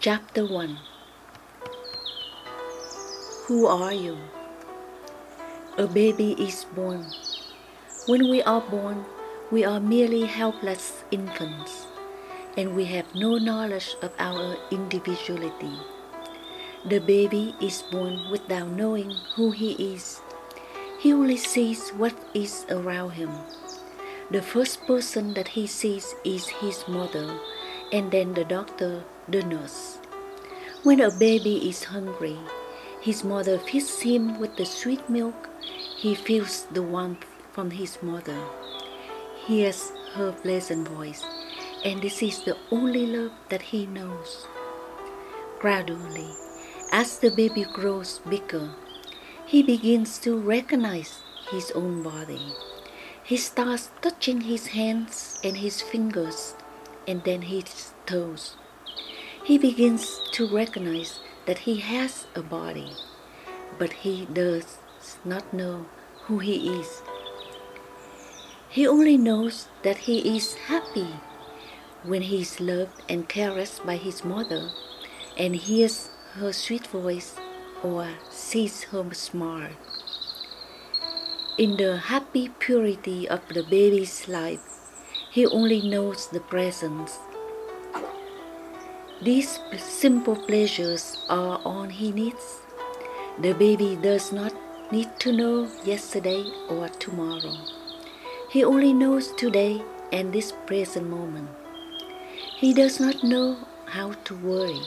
Chapter 1. Who are you? A baby is born. When we are born, we are merely helpless infants, and we have no knowledge of our individuality. The baby is born without knowing who he is. He only sees what is around him. The first person that he sees is his mother, and then the doctor, the nurse. When a baby is hungry, his mother feeds him with the sweet milk. He feels the warmth from his mother, hears her pleasant voice, and this is the only love that he knows. Gradually, as the baby grows bigger, he begins to recognize his own body. He starts touching his hands and his fingers, and then his toes. He begins to recognize that he has a body, but he does not know who he is. He only knows that he is happy when he is loved and caressed by his mother and hears her sweet voice or sees her smile. In the happy purity of the baby's life, he only knows the presence. These simple pleasures are all he needs. The baby does not need to know yesterday or tomorrow. He only knows today and this present moment. He does not know how to worry.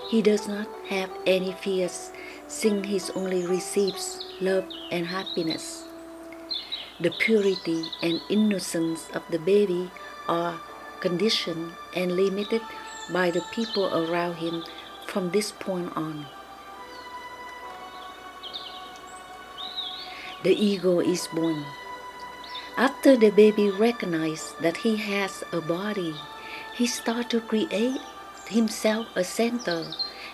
He does not have any fears, since he only receives love and happiness. The purity and innocence of the baby are conditioned and limited by the people around him from this point on. The ego is born. After the baby recognizes that he has a body, he starts to create himself a center,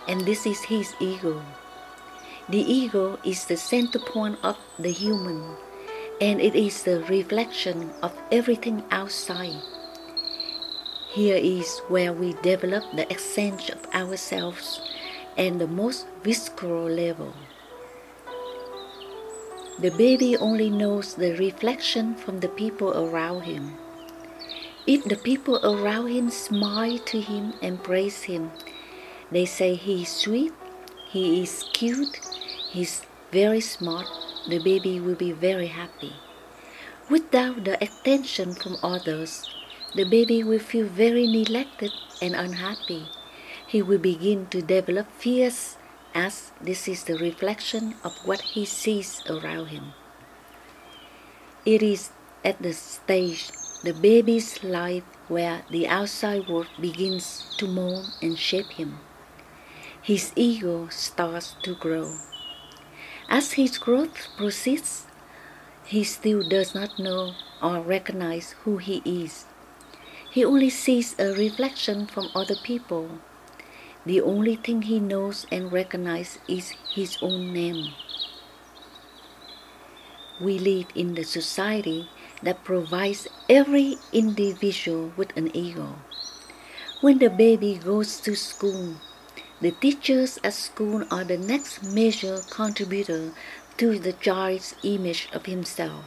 and this is his ego. The ego is the center point of the human, and it is the reflection of everything outside. Here is where we develop the essence of ourselves at the most visceral level. The baby only knows the reflection from the people around him. If the people around him smile to him and praise him, they say he is sweet, he is cute, he is very smart, the baby will be very happy. Without the attention from others, the baby will feel very neglected and unhappy. He will begin to develop fears, as this is the reflection of what he sees around him. It is at the stage the baby's life where the outside world begins to mold and shape him. His ego starts to grow. As his growth proceeds, he still does not know or recognize who he is. He only sees a reflection from other people. The only thing he knows and recognizes is his own name. We live in the society that provides every individual with an ego. When the baby goes to school, the teachers at school are the next major contributor to the child's image of himself.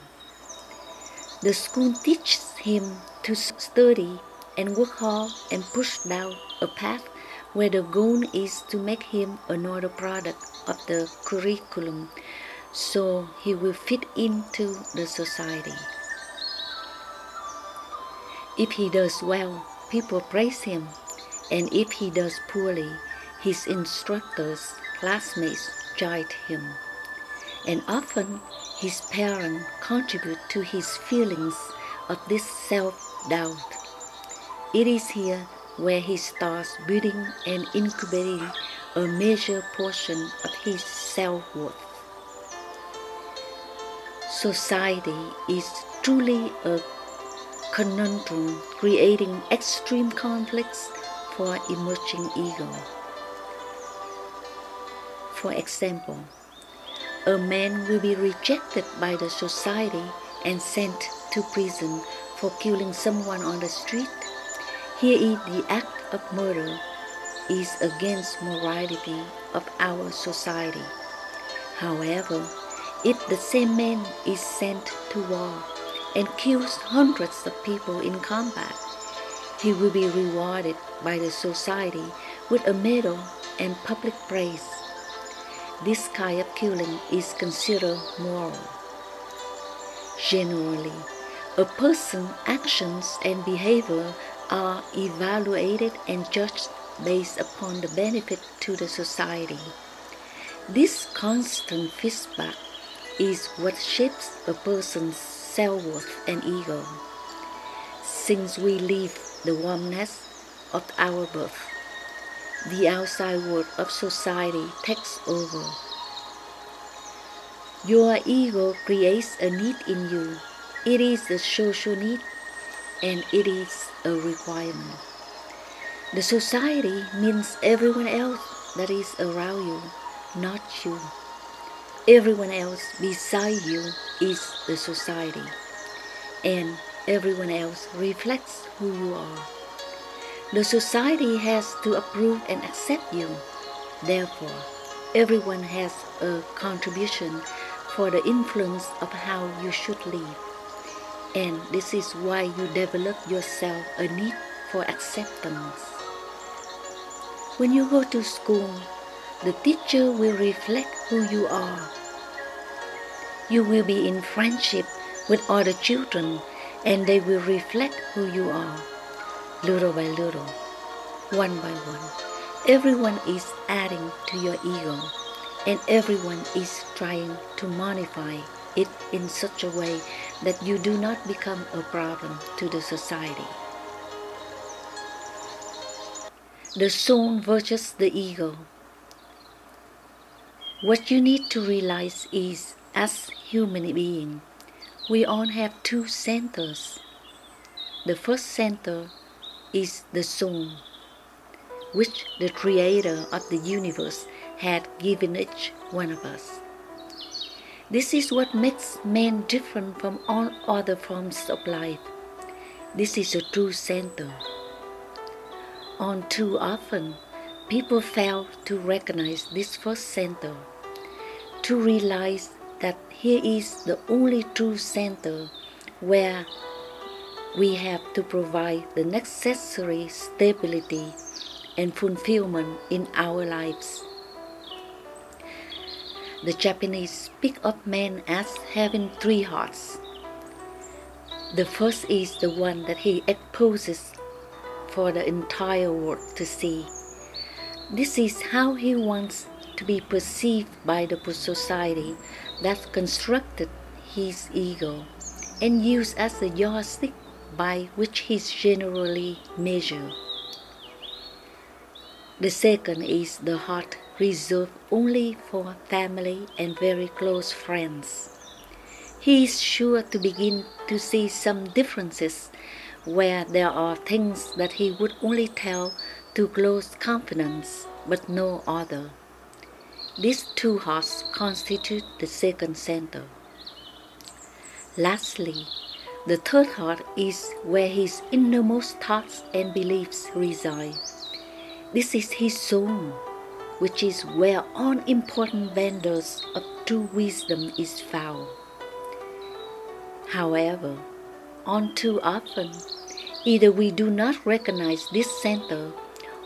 The school teaches him to study and work hard and push down a path where the goal is to make him another product of the curriculum, so he will fit into the society. If he does well, people praise him, and if he does poorly, his instructors, classmates chide him. And often his parents contribute to his feelings of this self-doubt. It is here where he starts building and incubating a major portion of his self-worth. Society is truly a conundrum, creating extreme conflicts for emerging ego. For example, a man will be rejected by the society and sent to prison for killing someone on the street. Here is the act of murder. is against morality of our society. However, if the same man is sent to war and kills hundreds of people in combat, he will be rewarded by the society with a medal and public praise. This kind of killing is considered moral. Generally, a person's actions and behavior are evaluated and judged based upon the benefit to the society. This constant feedback is what shapes a person's self-worth and ego. Since we live the warmness of our birth, the outside world of society takes over. Your ego creates a need in you. It is a social need and it is a requirement. The society means everyone else that is around you, not you. Everyone else beside you is the society, and everyone else reflects who you are. The society has to approve and accept you. Therefore, everyone has a contribution for the influence of how you should live. And this is why you develop yourself a need for acceptance. When you go to school, the teacher will reflect who you are. You will be in friendship with other children, and they will reflect who you are. Little by little, one by one, everyone is adding to your ego, and everyone is trying to modify it in such a way that you do not become a problem to the society. The soul versus the ego. What you need to realize is, as human beings, we all have two centers. The first center is the soul, which the Creator of the universe had given each one of us. This is what makes man different from all other forms of life. This is a true center. Too often, people fail to recognize this first center, to realize that here is the only true center where we have to provide the necessary stability and fulfillment in our lives. The Japanese speak of man as having three hearts. The first is the one that he exposes for the entire world to see. This is how he wants to be perceived by the society that constructed his ego and used as a yardstick by which he is generally measured. The second is the heart reserved only for family and very close friends. He is sure to begin to see some differences where there are things that he would only tell to close confidants, but no other. These two hearts constitute the second center. Lastly, the third heart is where his innermost thoughts and beliefs reside. This is his soul, which is where all important vendors of true wisdom is found. However, all too often, either we do not recognize this center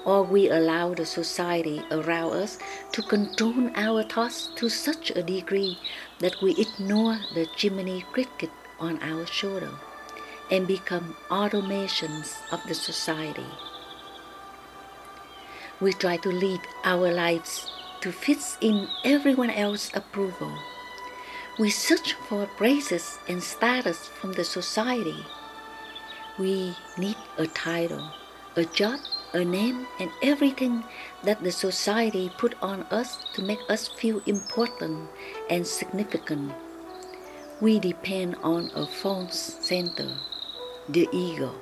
or we allow the society around us to control our thoughts to such a degree that we ignore the Jiminy Cricket on our shoulder and become automations of the society. We try to lead our lives to fit in everyone else's approval. We search for praises and status from the society. We need a title, a job, a name, and everything that the society put on us to make us feel important and significant. We depend on a false center, the ego.